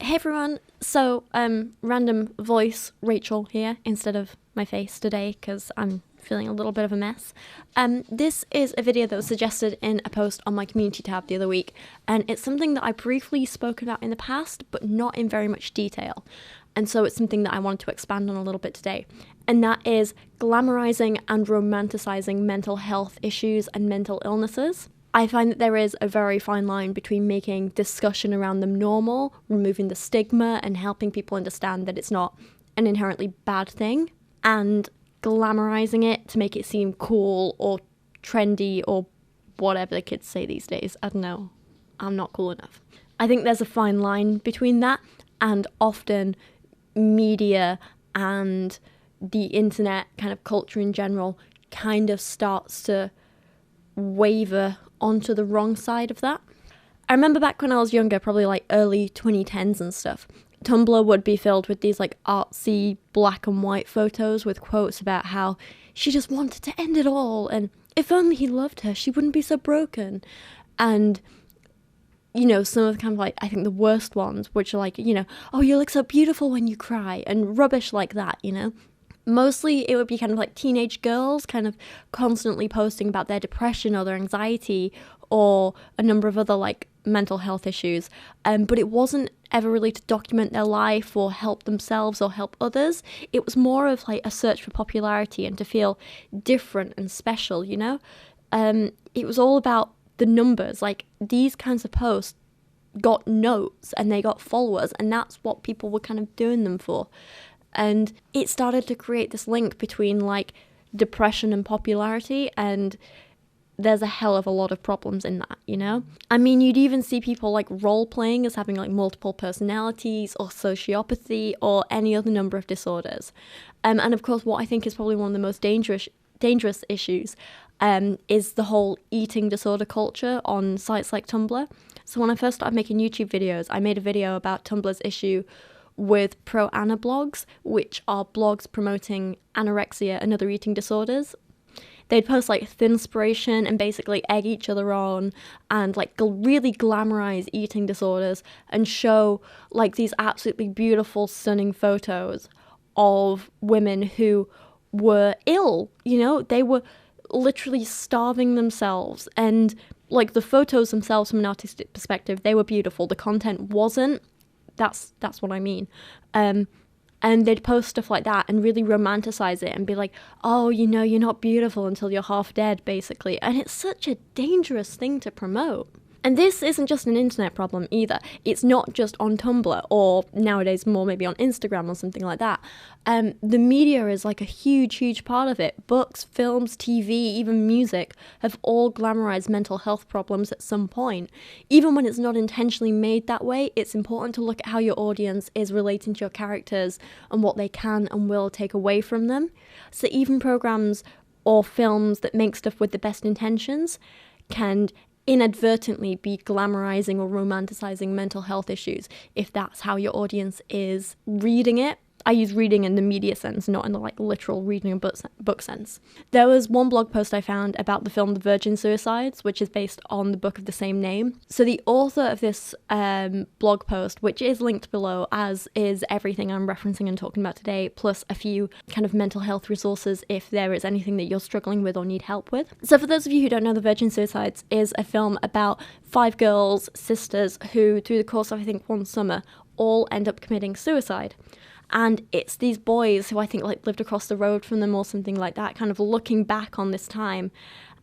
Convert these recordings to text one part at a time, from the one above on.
Hey everyone, so random voice Rachel here instead of my face today because I'm feeling a little bit of a mess. This is a video that was suggested in a post on my community tab the other week, and it's something that I briefly spoke about in the past but not in very much detail, and so it's something that I wanted to expand on a little bit today, and that is glamorizing and romanticizing mental health issues and mental illnesses. I find that there is a very fine line between making discussion around them normal, removing the stigma, and helping people understand that it's not an inherently bad thing, and glamorizing it to make it seem cool or trendy or whatever the kids say these days. I don't know. I'm not cool enough. I think there's a fine line between that, and often media and the internet kind of culture in general kind of starts to waver onto the wrong side of that. I remember back when I was younger, probably like early 2010s and stuff, Tumblr would be filled with these like artsy black and white photos with quotes about how she just wanted to end it all and if only he loved her, she wouldn't be so broken. And, you know, some of the kind of like, I think the worst ones, which are like, you know, oh, you look so beautiful when you cry and rubbish like that, you know. Mostly it would be kind of like teenage girls kind of constantly posting about their depression or their anxiety or a number of other like mental health issues. But it wasn't ever really to document their life or help themselves or help others. It was more of like a search for popularity and to feel different and special, you know? It was all about the numbers. Like these kinds of posts got notes and they got followers, and that's what people were kind of doing them for. And it started to create this link between like depression and popularity, and there's a hell of a lot of problems in that, you know? I mean, you'd even see people like role-playing as having like multiple personalities or sociopathy or any other number of disorders. And of course, what I think is probably one of the most dangerous issues is the whole eating disorder culture on sites like Tumblr. So when I first started making YouTube videos, I made a video about Tumblr's issue with pro-ana blogs, which are blogs promoting anorexia and other eating disorders. They'd post like thinspiration and basically egg each other on and like really glamorize eating disorders and show like these absolutely beautiful, stunning photos of women who were ill, you know, they were literally starving themselves, and like the photos themselves from an artistic perspective, they were beautiful. The content wasn't. That's what I mean. And they'd post stuff like that and really romanticize it and be like, oh, you know, you're not beautiful until you're half dead, basically. And it's such a dangerous thing to promote. And this isn't just an internet problem either. It's not just on Tumblr or nowadays more maybe on Instagram or something like that. The media is like a huge, huge part of it. Books, films, TV, even music have all glamorized mental health problems at some point. Even when it's not intentionally made that way, it's important to look at how your audience is relating to your characters and what they can and will take away from them. So even programs or films that make stuff with the best intentions can inadvertently be glamorizing or romanticizing mental health issues if that's how your audience is reading it. I use reading in the media sense, not in the like literal reading a book sense. There was one blog post I found about the film The Virgin Suicides, which is based on the book of the same name. So the author of this blog post, which is linked below, as is everything I'm referencing and talking about today, plus a few kind of mental health resources if there is anything that you're struggling with or need help with. So for those of you who don't know, The Virgin Suicides is a film about 5 girls, sisters, who through the course of I think one summer all end up committing suicide. And it's these boys who I think like lived across the road from them or something like that, kind of looking back on this time.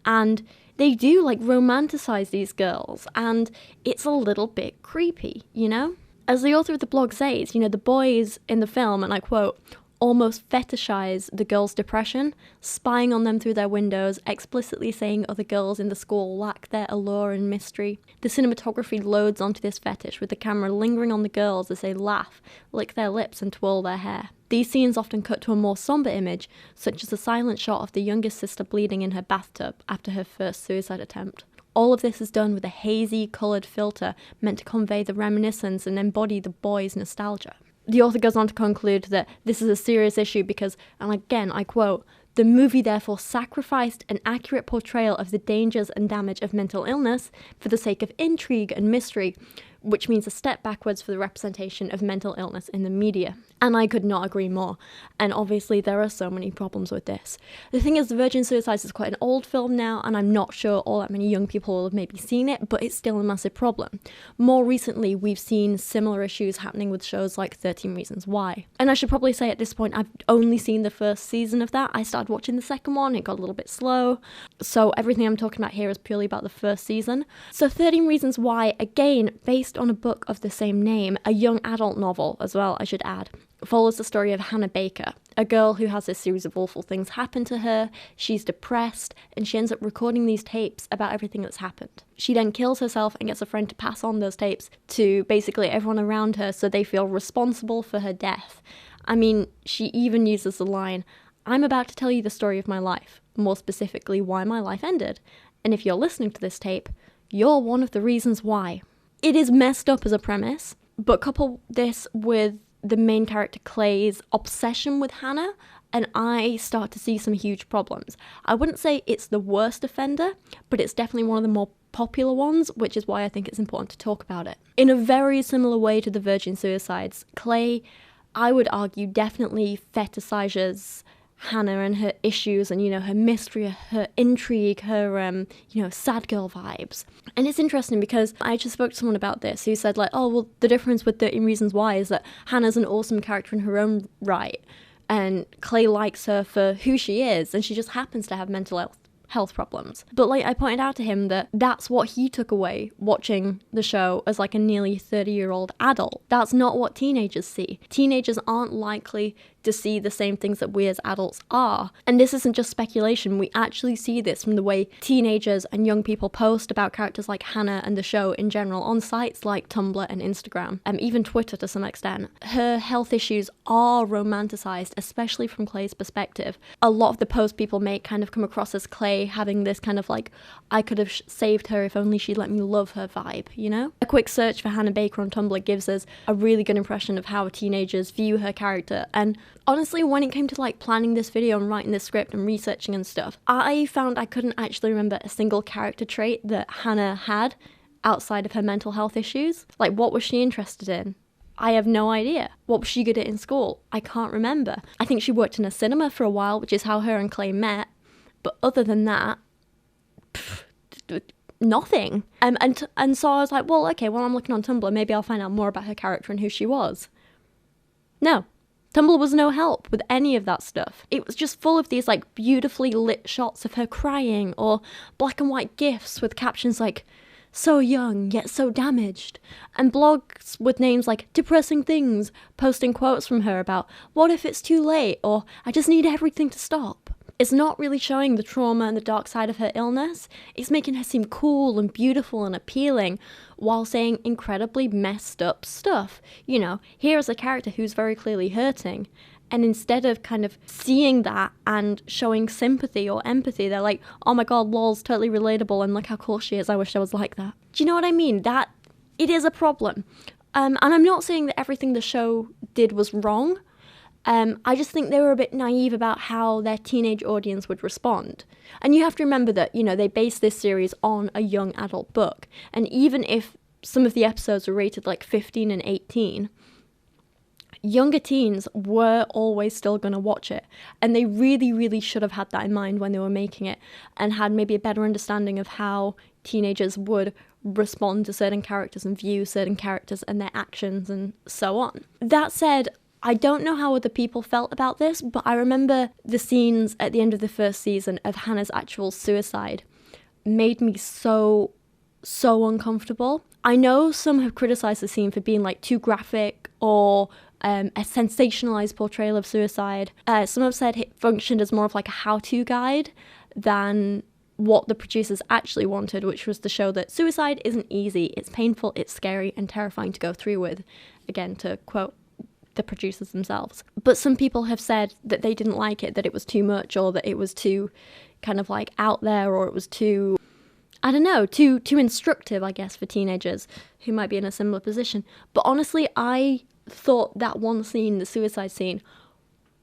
And they do like romanticize these girls, and it's a little bit creepy, you know? As the author of the blog says, you know, the boys in the film, and I quote, almost fetishize the girls' depression, spying on them through their windows, explicitly saying other girls in the school lack their allure and mystery. The cinematography loads onto this fetish, with the camera lingering on the girls as they laugh, lick their lips and twirl their hair. These scenes often cut to a more somber image, such as a silent shot of the youngest sister bleeding in her bathtub after her first suicide attempt. All of this is done with a hazy, coloured filter meant to convey the reminiscence and embody the boys' nostalgia. The author goes on to conclude that this is a serious issue because, and again I quote, the movie therefore sacrificed an accurate portrayal of the dangers and damage of mental illness for the sake of intrigue and mystery, which means a step backwards for the representation of mental illness in the media. And I could not agree more. And obviously there are so many problems with this. The thing is, Virgin Suicides is quite an old film now, and I'm not sure all that many young people will have maybe seen it, but it's still a massive problem. More recently, we've seen similar issues happening with shows like 13 Reasons Why. And I should probably say at this point, I've only seen the first season of that. I started watching the second one, it got a little bit slow. So everything I'm talking about here is purely about the first season. So 13 Reasons Why, again, based on a book of the same name, a young adult novel as well, I should add, follows the story of Hannah Baker, a girl who has this series of awful things happen to her. She's depressed, and she ends up recording these tapes about everything that's happened. She then kills herself and gets a friend to pass on those tapes to basically everyone around her so they feel responsible for her death. I mean, she even uses the line, "I'm about to tell you the story of my life, more specifically why my life ended. And if you're listening to this tape, you're one of the reasons why." It is messed up as a premise, but couple this with the main character Clay's obsession with Hannah, and I start to see some huge problems. I wouldn't say it's the worst offender, but it's definitely one of the more popular ones, which is why I think it's important to talk about it. In a very similar way to the Virgin Suicides, Clay, I would argue, definitely fetishizes Hannah and her issues and, her mystery, her intrigue, her, sad girl vibes. And it's interesting because I just spoke to someone about this who said, the difference with 13 Reasons Why is that Hannah's an awesome character in her own right, and Clay likes her for who she is, and she just happens to have mental health problems. But I pointed out to him that that's what he took away watching the show as a nearly 30-year-old adult. That's not what teenagers see. Teenagers aren't likely to see the same things that we as adults are. And this isn't just speculation. We actually see this from the way teenagers and young people post about characters like Hannah and the show in general on sites like Tumblr and Instagram, and even Twitter to some extent. Her health issues are romanticized, especially from Clay's perspective. A lot of the posts people make kind of come across as Clay having this kind of I could have saved her if only she'd let me love her vibe, A quick search for Hannah Baker on Tumblr gives us a really good impression of how teenagers view her character. And honestly, when it came to planning this video and writing this script and researching and stuff, I found I couldn't actually remember a single character trait that Hannah had outside of her mental health issues. What was she interested in? I have no idea. What was she good at in school? I can't remember. I think she worked in a cinema for a while, which is how her and Clay met. But other than that, nothing. And so I was like, well, okay, while I'm looking on Tumblr, maybe I'll find out more about her character and who she was. No. Tumblr was no help with any of that stuff. It was just full of these beautifully lit shots of her crying, or black and white gifs with captions like, "So young, yet so damaged," and blogs with names like Depressing Things, posting quotes from her about, "What if it's too late?" or "I just need everything to stop." It's not really showing the trauma and the dark side of her illness. It's making her seem cool and beautiful and appealing while saying incredibly messed up stuff. Here is a character who's very clearly hurting. And instead of kind of seeing that and showing sympathy or empathy, they're like, "Oh my god, lol's totally relatable and look how cool she is. I wish I was like that." Do you know what I mean? That it is a problem. And I'm not saying that everything the show did was wrong. I just think they were a bit naive about how their teenage audience would respond. And you have to remember that, they based this series on a young adult book. And even if some of the episodes were rated 15 and 18, younger teens were always still going to watch it. And they really, really should have had that in mind when they were making it, and had maybe a better understanding of how teenagers would respond to certain characters and view certain characters and their actions and so on. That said, I don't know how other people felt about this, but I remember the scenes at the end of the first season of Hannah's actual suicide made me so uncomfortable. I know some have criticized the scene for being too graphic or a sensationalized portrayal of suicide. Some have said it functioned as more of a how-to guide than what the producers actually wanted, which was to show that suicide isn't easy, it's painful, it's scary and terrifying to go through with. Again, to quote the producers themselves. But some people have said that they didn't like it, that it was too much, or that it was too kind of out there, or it was too, I don't know, too instructive, I guess, for teenagers who might be in a similar position. But honestly, I thought that one scene, the suicide scene,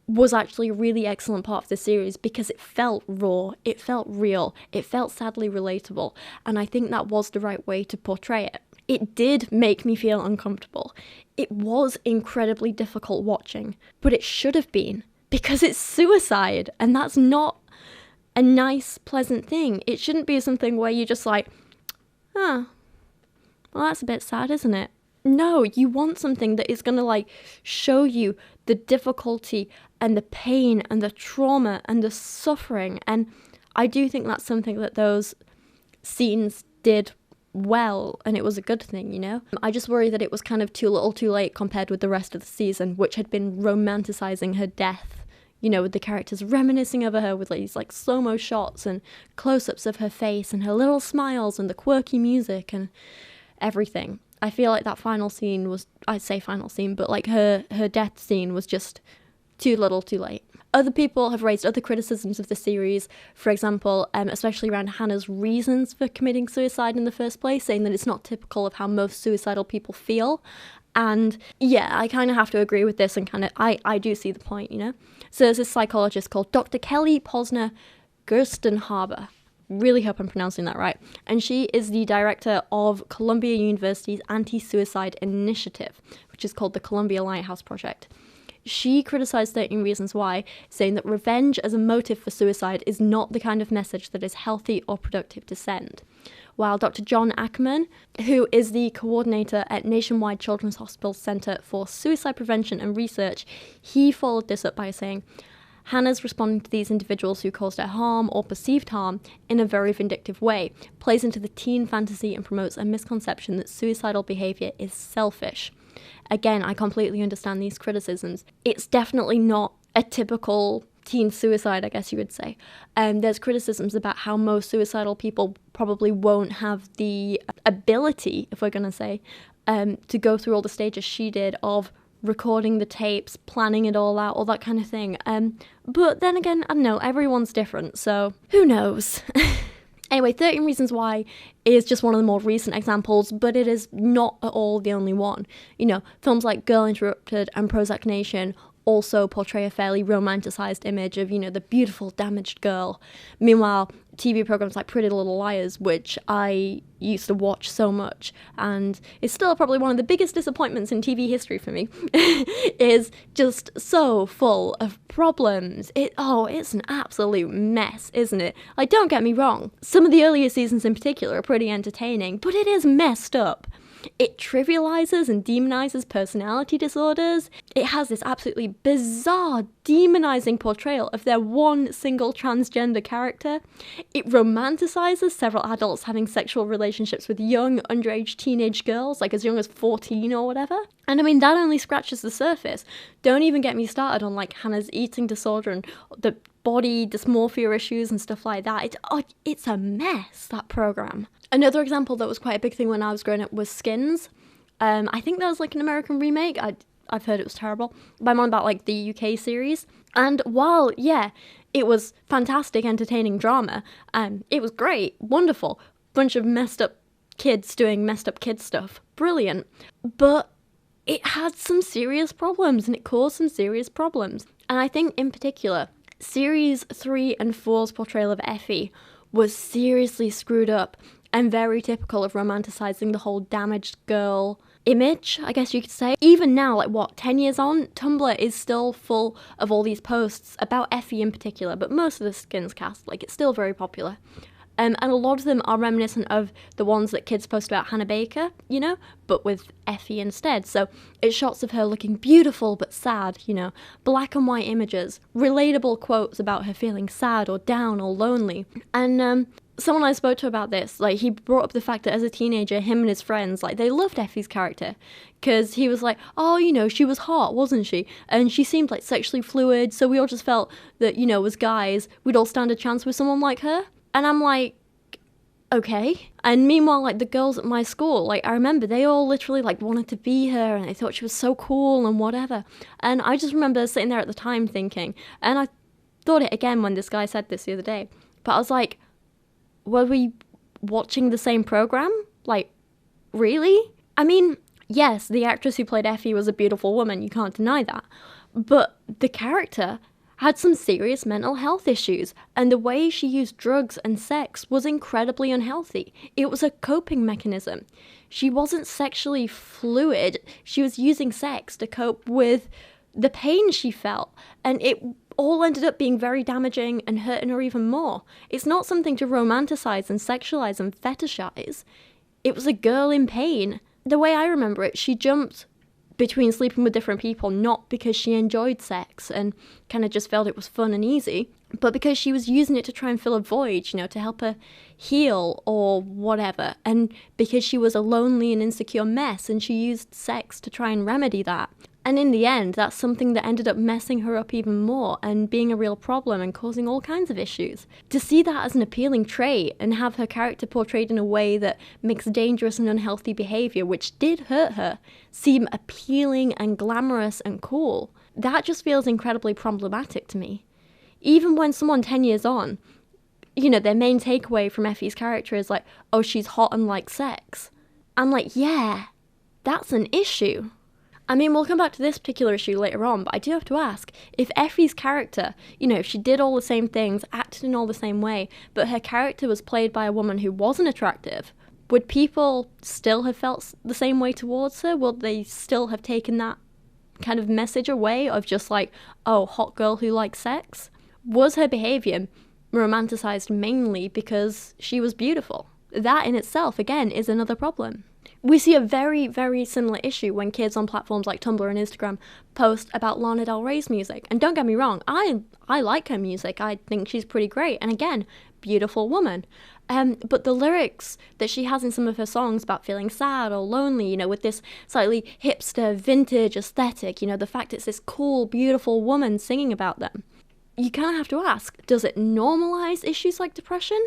was actually a really excellent part of the series because it felt raw, it felt real, it felt sadly relatable, and I think that was the right way to portray it. it did make me feel uncomfortable. It was incredibly difficult watching, but it should have been, because it's suicide, and that's not a nice, pleasant thing. It shouldn't be something where you're just like, well, that's a bit sad, isn't it? No, you want something that is going to like show you the difficulty and the pain and the trauma and the suffering. And I do think that's something that those scenes did well, and it was a good thing, you know? I just worry that it was kind of too little too late compared with the rest of the season, which had been romanticizing her death, you know, with the characters reminiscing over her with these like slow-mo shots and close-ups of her face and her little smiles and the quirky music and everything. I feel like that final scene was, I'd say final scene, but like her death scene was just too little too late. Other people have raised other criticisms of the series, for example, especially around Hannah's reasons for committing suicide in the first place, saying that it's not typical of how most suicidal people feel. And yeah, I kind of have to agree with this, and kind of, I do see the point, you know? So there's this psychologist called Dr. Kelly Posner Gerstenhaber. Really hope I'm pronouncing that right. And she is the director of Columbia University's anti-suicide initiative, which is called the Columbia Lighthouse Project. She criticised 13 Reasons Why, saying that revenge as a motive for suicide is not the kind of message that is healthy or productive to send. While Dr. John Ackerman, who is the coordinator at Nationwide Children's Hospital Center for Suicide Prevention and Research, he followed this up by saying, Hannah's responding to these individuals who caused her harm or perceived harm in a very vindictive way, plays into the teen fantasy and promotes a misconception that suicidal behaviour is selfish. Again, I completely understand these criticisms. It's definitely not a typical teen suicide, I guess you would say. There's criticisms about how most suicidal people probably won't have the ability, if we're going to say, to go through all the stages she did of recording the tapes, planning it all out, all that kind of thing. But then again, I don't know, everyone's different, so who knows? Anyway, 13 Reasons Why is just one of the more recent examples, but it is not at all the only one. You know, films like Girl Interrupted and Prozac Nation also portray a fairly romanticized image of, you know, the beautiful, damaged girl. Meanwhile, TV programs like Pretty Little Liars, which I used to watch so much, and is still probably one of the biggest disappointments in TV history for me, is just so full of problems. It's an absolute mess, isn't it? Like, don't get me wrong, some of the earlier seasons in particular are pretty entertaining, but it is messed up. It trivializes and demonizes personality disorders. It has this absolutely bizarre, demonizing portrayal of their one single transgender character. It romanticizes several adults having sexual relationships with young, underage teenage girls, like as young as 14 or whatever. And I mean, that only scratches the surface. Don't even get me started on like Hannah's eating disorder and the body dysmorphia issues and stuff like that. It's a mess, that program. Another example that was quite a big thing when I was growing up was Skins. I think that was like an American remake. I've heard it was terrible. But I'm on about like the UK series. And while, yeah, it was fantastic, entertaining drama, it was great, wonderful. Bunch of messed up kids doing messed up kid stuff. Brilliant. But it had some serious problems, and it caused some serious problems. And I think in particular, Series 3 and 4's portrayal of Effie was seriously screwed up and very typical of romanticizing the whole damaged girl image, I guess you could say. Even now, like 10 years on, Tumblr is still full of all these posts about Effie in particular, but most of the Skins cast, like, it's still very popular. And a lot of them are reminiscent of the ones that kids post about Hannah Baker, you know, but with Effie instead. So it's shots of her looking beautiful but sad, you know, black and white images, relatable quotes about her feeling sad or down or lonely. And someone I spoke to about this, like, he brought up the fact that as a teenager, him and his friends, like, they loved Effie's character, because he was like, oh, you know, she was hot, wasn't she? And she seemed, like, sexually fluid, so we all just felt that, you know, as guys, we'd all stand a chance with someone like her. And I'm like, okay. And meanwhile, like, the girls at my school, like, I remember they all literally, like, wanted to be her, and they thought she was so cool and whatever. And I just remember sitting there at the time thinking, and I thought it again when this guy said this the other day, but I was like, were we watching the same program? Like, really? I mean, yes, the actress who played Effie was a beautiful woman, you can't deny that. But the character had some serious mental health issues, and the way she used drugs and sex was incredibly unhealthy. It was a coping mechanism. She wasn't sexually fluid. She was using sex to cope with the pain she felt. And it all ended up being very damaging and hurting her even more. It's not something to romanticize and sexualize and fetishize. It was a girl in pain. The way I remember it, she jumped between sleeping with different people, not because she enjoyed sex and kind of just felt it was fun and easy, but because she was using it to try and fill a void, to help her heal or whatever. And because she was a lonely and insecure mess, and she used sex to try and remedy that. And in the end, that's something that ended up messing her up even more and being a real problem and causing all kinds of issues. To see that as an appealing trait and have her character portrayed in a way that makes dangerous and unhealthy behaviour, which did hurt her, seem appealing and glamorous and cool, that just feels incredibly problematic to me. Even when someone 10 years on, their main takeaway from Effie's character is like, oh, she's hot and likes sex. I'm like, yeah, that's an issue. I mean, we'll come back to this particular issue later on, but I do have to ask, if Effie's character, if she did all the same things, acted in all the same way, but her character was played by a woman who wasn't attractive, would people still have felt the same way towards her? Would they still have taken that kind of message away of just like, oh, hot girl who likes sex? Was her behaviour romanticized mainly because she was beautiful? That in itself, again, is another problem. We see a very, very similar issue when kids on platforms like Tumblr and Instagram post about Lana Del Rey's music. And don't get me wrong, I like her music. I think she's pretty great. And again, beautiful woman. But the lyrics that she has in some of her songs about feeling sad or lonely, with this slightly hipster, vintage aesthetic, the fact it's this cool, beautiful woman singing about them. You kind of have to ask, does it normalize issues like depression,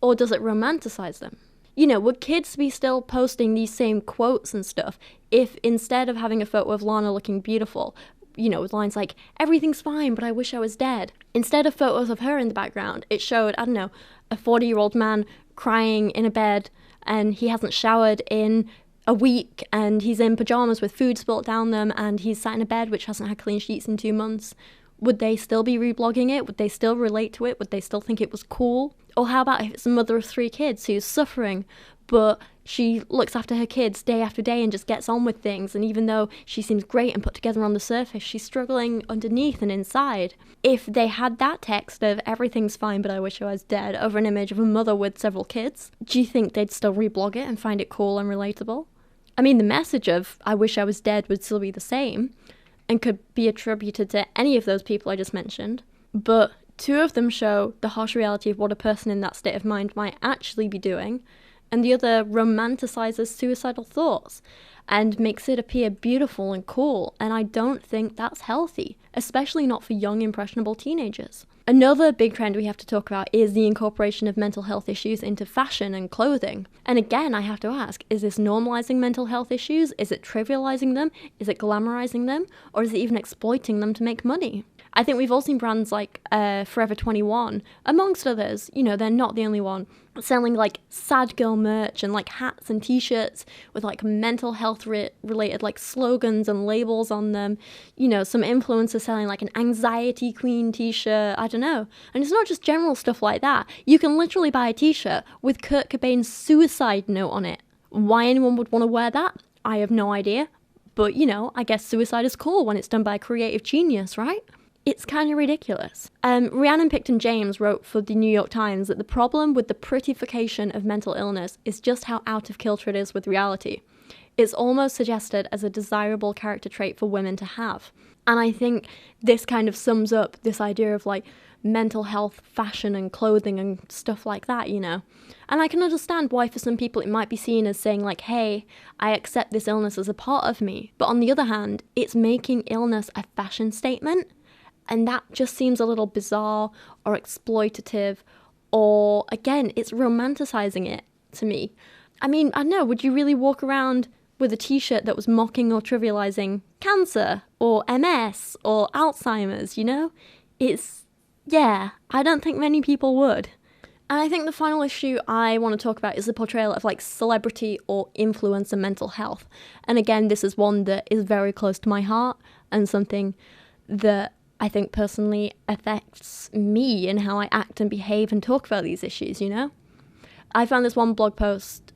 or does it romanticize them? Would kids be still posting these same quotes and stuff if instead of having a photo of Lana looking beautiful, with lines like, everything's fine, but I wish I was dead, instead of photos of her in the background, it showed, I don't know, a 40-year-old man crying in a bed and he hasn't showered in a week and he's in pajamas with food spilt down them and he's sat in a bed which hasn't had clean sheets in 2 months? Would they still be reblogging it? Would they still relate to it? Would they still think it was cool? Or how about if it's a mother of 3 kids who's suffering, but she looks after her kids day after day and just gets on with things, and even though she seems great and put together on the surface, she's struggling underneath and inside. If they had that text of everything's fine but I wish I was dead over an image of a mother with several kids, do you think they'd still reblog it and find it cool and relatable? I mean, the message of I wish I was dead would still be the same, and could be attributed to any of those people I just mentioned, but 2 of them show the harsh reality of what a person in that state of mind might actually be doing, and the other romanticizes suicidal thoughts and makes it appear beautiful and cool, and I don't think that's healthy, especially not for young, impressionable teenagers. Another big trend we have to talk about is the incorporation of mental health issues into fashion and clothing. And again, I have to ask, is this normalizing mental health issues? Is it trivializing them? Is it glamorizing them? Or is it even exploiting them to make money? I think we've all seen brands like Forever 21, amongst others, they're not the only one, selling like sad girl merch and like hats and t-shirts with like mental health related like slogans and labels on them. Some influencers selling like an anxiety queen t-shirt, I don't know. And it's not just general stuff like that. You can literally buy a t-shirt with Kurt Cobain's suicide note on it. Why anyone would want to wear that, I have no idea. But, I guess suicide is cool when it's done by a creative genius, right? It's kind of ridiculous. Rhiannon Picton James wrote for the New York Times that the problem with the prettification of mental illness is just how out of kilter it is with reality. It's almost suggested as a desirable character trait for women to have. And I think this kind of sums up this idea of like mental health, fashion and clothing and stuff like that, And I can understand why for some people it might be seen as saying like, hey, I accept this illness as a part of me. But on the other hand, it's making illness a fashion statement. And that just seems a little bizarre or exploitative, or again, it's romanticizing it to me. I mean, I don't know, would you really walk around with a t-shirt that was mocking or trivializing cancer or MS or Alzheimer's, I don't think many people would. And I think the final issue I want to talk about is the portrayal of like celebrity or influencer mental health. And again, this is one that is very close to my heart and something that I think personally affects me and how I act and behave and talk about these issues, I found this one blog post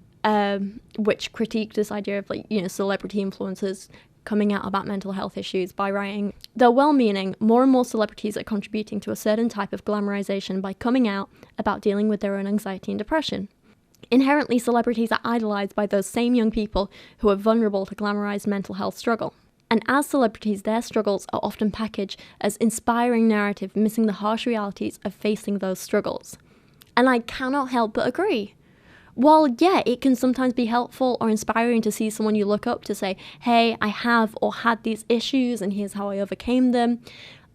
which critiqued this idea of, like, you know, celebrity influencers coming out about mental health issues by writing, "Though well-meaning, more and more celebrities are contributing to a certain type of glamorization by coming out about dealing with their own anxiety and depression. Inherently, celebrities are idolized by those same young people who are vulnerable to glamorized mental health struggle. And as celebrities, their struggles are often packaged as inspiring narrative, missing the harsh realities of facing those struggles." And I cannot help but agree. While, yeah, it can sometimes be helpful or inspiring to see someone you look up to say, "Hey, I have or had these issues and here's how I overcame them,"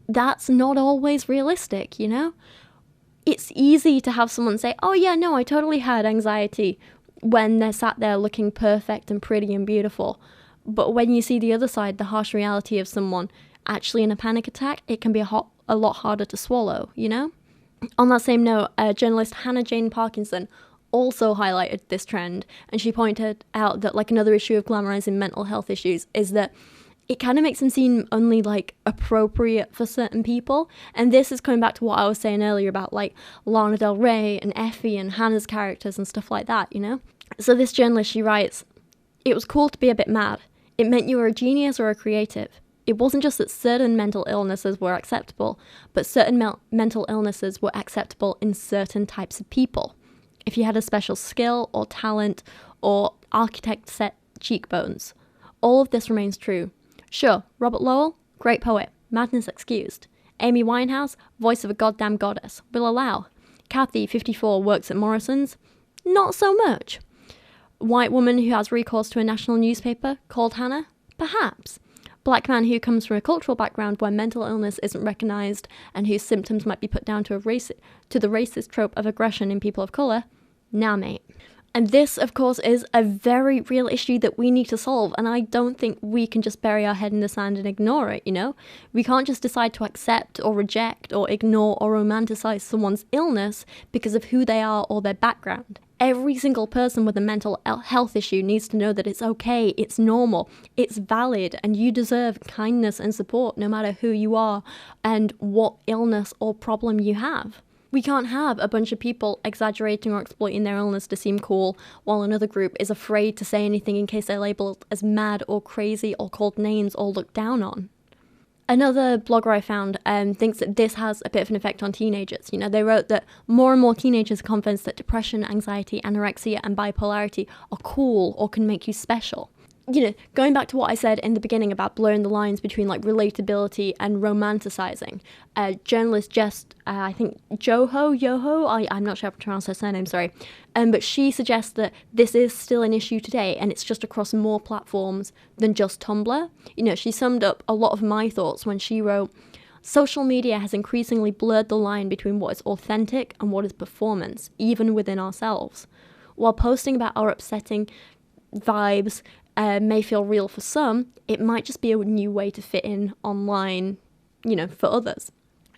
that's not always realistic, you know? It's easy to have someone say, "Oh yeah, no, I totally had anxiety," when they're sat there looking perfect and pretty and beautiful. But when you see the other side, the harsh reality of someone actually in a panic attack, it can be a lot harder to swallow, you know? On that same note, journalist Hannah Jane Parkinson also highlighted this trend, and she pointed out that, like, another issue of glamorizing mental health issues is that it kind of makes them seem only, like, appropriate for certain people. And this is coming back to what I was saying earlier about, like, Lana Del Rey and Effie and Hannah's characters and stuff like that, you know? So this journalist, she writes, "It was cool to be a bit mad. It meant you were a genius or a creative. It wasn't just that certain mental illnesses were acceptable, but certain mental illnesses were acceptable in certain types of people. If you had a special skill or talent or architect set cheekbones. All of this remains true. Sure, Robert Lowell, great poet, madness excused. Amy Winehouse, voice of a goddamn goddess, will allow. Kathy, 54, works at Morrison's, not so much. White woman who has recourse to a national newspaper, called Hannah, perhaps. Black man who comes from a cultural background where mental illness isn't recognised and whose symptoms might be put down to the racist trope of aggression in people of colour, nah mate." And this, of course, is a very real issue that we need to solve, and I don't think we can just bury our head in the sand and ignore it, you know? We can't just decide to accept or reject or ignore or romanticise someone's illness because of who they are or their background. Every single person with a mental health issue needs to know that it's okay, it's normal, it's valid, and you deserve kindness and support no matter who you are and what illness or problem you have. We can't have a bunch of people exaggerating or exploiting their illness to seem cool, while another group is afraid to say anything in case they're labelled as mad or crazy or called names or looked down on. Another blogger I found thinks that this has a bit of an effect on teenagers. You know, they wrote that more and more teenagers are convinced that depression, anxiety, anorexia, and bipolarity are cool or can make you special. You know, going back to what I said in the beginning about blurring the lines between, like, relatability and romanticizing, journalist I think I'm not sure how to pronounce her surname, sorry, but she suggests that this is still an issue today, and it's just across more platforms than just Tumblr. You know, she summed up a lot of my thoughts when she wrote, "Social media has increasingly blurred the line between what is authentic and what is performance, even within ourselves. While posting about our upsetting vibes may feel real for some, it might just be a new way to fit in online, you know, for others."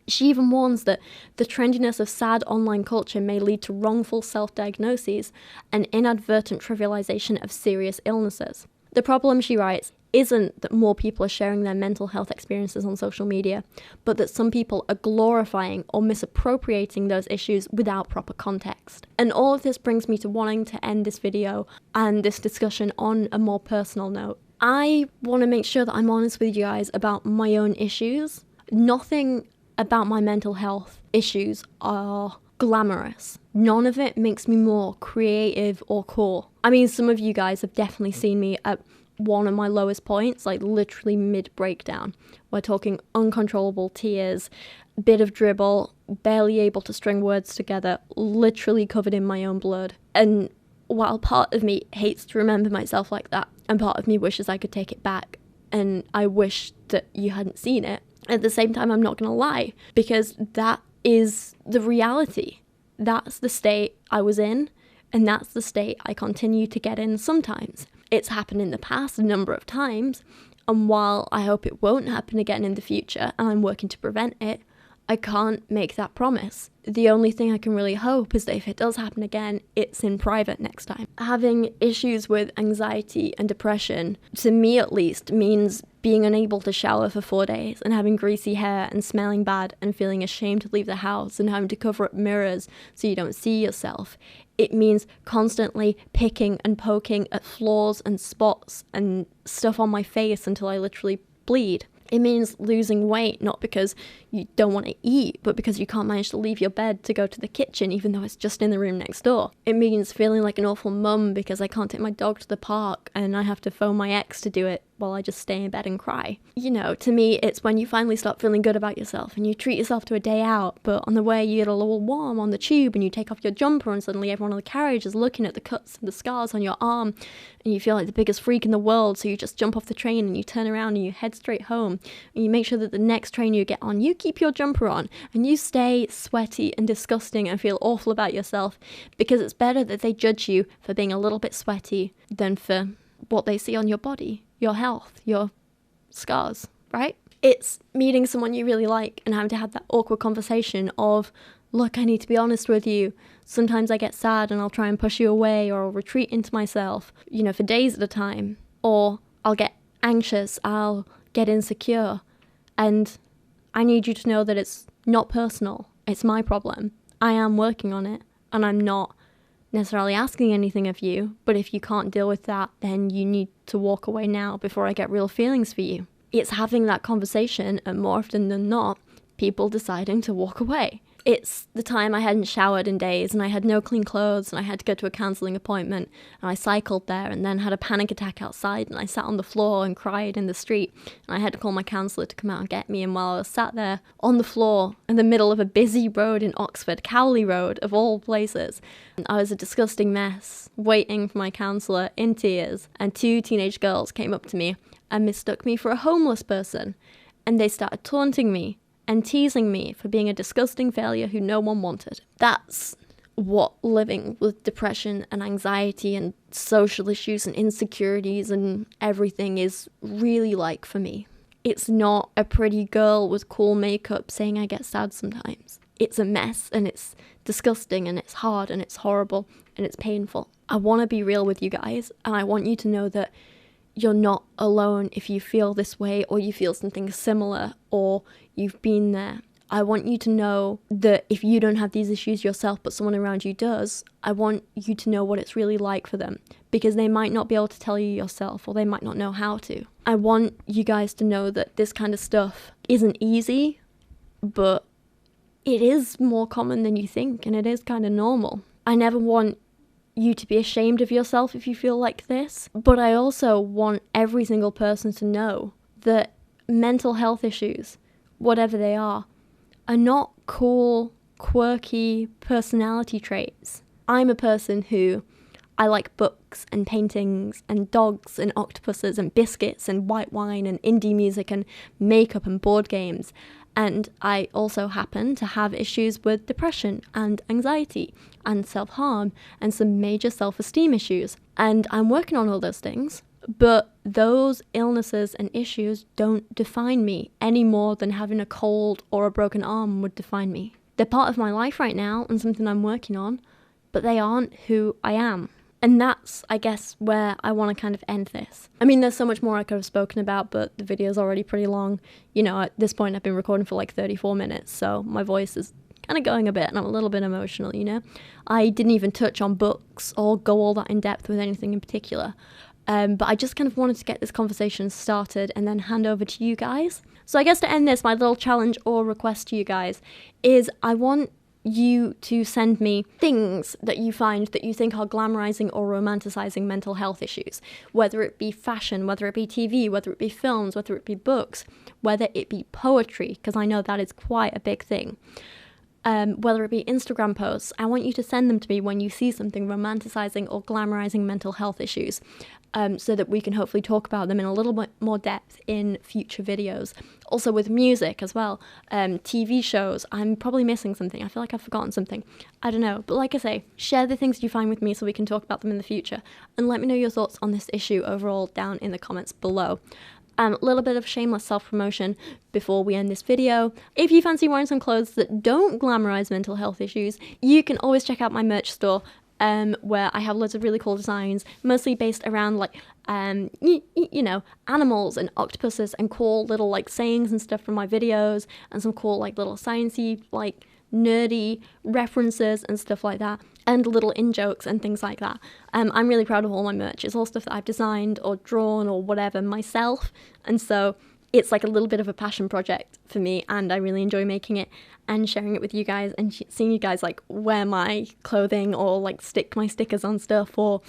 She even warns that the trendiness of sad online culture may lead to wrongful self-diagnoses and inadvertent trivialization of serious illnesses. The problem, she writes, isn't that more people are sharing their mental health experiences on social media, but that some people are glorifying or misappropriating those issues without proper context. And all of this brings me to wanting to end this video and this discussion on a more personal note. I want to make sure that I'm honest with you guys about my own issues. Nothing about my mental health issues are glamorous. None of it makes me more creative or cool. I mean, some of you guys have definitely seen me at one of my lowest points, like literally mid-breakdown. We're talking uncontrollable tears, bit of dribble, barely able to string words together, literally covered in my own blood. And while part of me hates to remember myself like that, and part of me wishes I could take it back, and I wish that you hadn't seen it, at the same time, I'm not going to lie, because that is the reality. That's the state I was in, and that's the state I continue to get in sometimes. It's happened in the past a number of times, and while I hope it won't happen again in the future, and I'm working to prevent it, I can't make that promise. The only thing I can really hope is that if it does happen again, it's in private next time. Having issues with anxiety and depression, to me at least, means being unable to shower for 4 days and having greasy hair and smelling bad and feeling ashamed to leave the house and having to cover up mirrors so you don't see yourself. It means constantly picking and poking at flaws and spots and stuff on my face until I literally bleed. It means losing weight, not because you don't want to eat, but because you can't manage to leave your bed to go to the kitchen, even though it's just in the room next door. It means feeling like an awful mum because I can't take my dog to the park and I have to phone my ex to do it while I just stay in bed and cry. You know, to me, it's when you finally start feeling good about yourself and you treat yourself to a day out, but on the way you get a little warm on the tube and you take off your jumper and suddenly everyone on the carriage is looking at the cuts and the scars on your arm and you feel like the biggest freak in the world, so you just jump off the train and you turn around and you head straight home and you make sure that the next train you get on, you keep your jumper on and you stay sweaty and disgusting and feel awful about yourself, because it's better that they judge you for being a little bit sweaty than for what they see on your body, your health, your scars, right? It's meeting someone you really like and having to have that awkward conversation of, look, I need to be honest with you. Sometimes I get sad and I'll try and push you away, or I'll retreat into myself, you know, for days at a time. Or I'll get anxious, I'll get insecure. And I need you to know that it's not personal. It's my problem. I am working on it, and I'm not necessarily asking anything of you, but if you can't deal with that, then you need to walk away now before I get real feelings for you. It's having that conversation, and more often than not, people deciding to walk away. It's the time I hadn't showered in days and I had no clean clothes and I had to go to a counselling appointment, and I cycled there and then had a panic attack outside and I sat on the floor and cried in the street, and I had to call my counsellor to come out and get me. And while I was sat there on the floor in the middle of a busy road in Oxford, Cowley Road of all places, I was a disgusting mess waiting for my counsellor in tears, and two teenage girls came up to me and mistook me for a homeless person, and they started taunting me and teasing me for being a disgusting failure who no one wanted. That's what living with depression and anxiety and social issues and insecurities and everything is really like for me. It's not a pretty girl with cool makeup saying I get sad sometimes. It's a mess, and it's disgusting, and it's hard, and it's horrible, and it's painful. I want to be real with you guys, and I want you to know that you're not alone if you feel this way, or you feel something similar, or you've been there. I want you to know that if you don't have these issues yourself, but someone around you does, I want you to know what it's really like for them, because they might not be able to tell you yourself, or they might not know how to. I want you guys to know that this kind of stuff isn't easy, but it is more common than you think, and it is kind of normal. I never want you to be ashamed of yourself if you feel like this, but I also want every single person to know that mental health issues, whatever they are not cool, quirky personality traits. I'm a person who, I like books and paintings and dogs and octopuses and biscuits and white wine and indie music and makeup and board games. And I also happen to have issues with depression and anxiety and self-harm and some major self-esteem issues. And I'm working on all those things, but those illnesses and issues don't define me any more than having a cold or a broken arm would define me. They're part of my life right now and something I'm working on, but they aren't who I am. And that's, I guess, where I want to kind of end this. I mean, there's so much more I could have spoken about, but the video's already pretty long. You know, at this point, I've been recording for like 34 minutes, so my voice is kind of going a bit, and I'm a little bit emotional, you know? I didn't even touch on books or go all that in depth with anything in particular. But I just kind of wanted to get this conversation started and then hand over to you guys. So I guess to end this, my little challenge or request to you guys is I want you to send me things that you find that you think are glamorizing or romanticizing mental health issues, whether it be fashion, whether it be TV, whether it be films, whether it be books, whether it be poetry, because I know that is quite a big thing. Whether it be Instagram posts, I want you to send them to me when you see something romanticizing or glamorizing mental health issues, so that we can hopefully talk about them in a little bit more depth in future videos. Also with music as well, TV shows, I'm probably missing something. I feel like I've forgotten something. I don't know. But like I say, share the things you find with me so we can talk about them in the future. And let me know your thoughts on this issue overall down in the comments below. A little bit of shameless self-promotion before we end this video. If you fancy wearing some clothes that don't glamorize mental health issues, you can always check out my merch store, where I have loads of really cool designs, mostly based around like, you know, animals and octopuses and cool little like sayings and stuff from my videos, and some cool like little sciencey like nerdy references and stuff like that, and little in-jokes and things like that. I'm really proud of all my merch. It's all stuff that I've designed or drawn or whatever myself, and so it's like a little bit of a passion project for me, and I really enjoy making it and sharing it with you guys, and seeing you guys like wear my clothing or like stick my stickers on stuff, or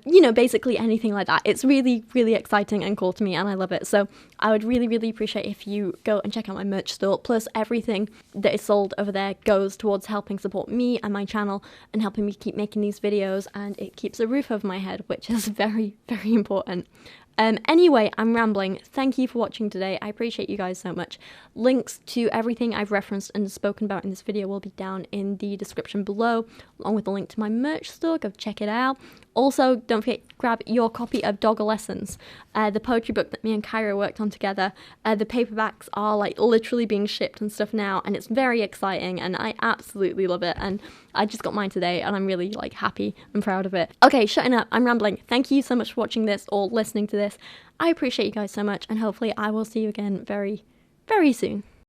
you know, basically anything like that. It's really, really exciting and cool to me, and I love it. So I would really, really appreciate if you go and check out my merch store. Plus everything that is sold over there goes towards helping support me and my channel and helping me keep making these videos, and it keeps a roof over my head, which is very, very important. Anyway, I'm rambling. Thank you for watching today. I appreciate you guys so much. Links to everything I've referenced and spoken about in this video will be down in the description below, along with a link to my merch store. Go check it out. Also, don't forget to grab your copy of Dogolessons, the poetry book that me and Kyra worked on together. The paperbacks are like literally being shipped and stuff now, and it's very exciting, and I absolutely love it. And I just got mine today, and I'm really like happy and proud of it. Okay, shutting up. I'm rambling. Thank you so much for watching this or listening to this. I appreciate you guys so much, and hopefully I will see you again very, very soon.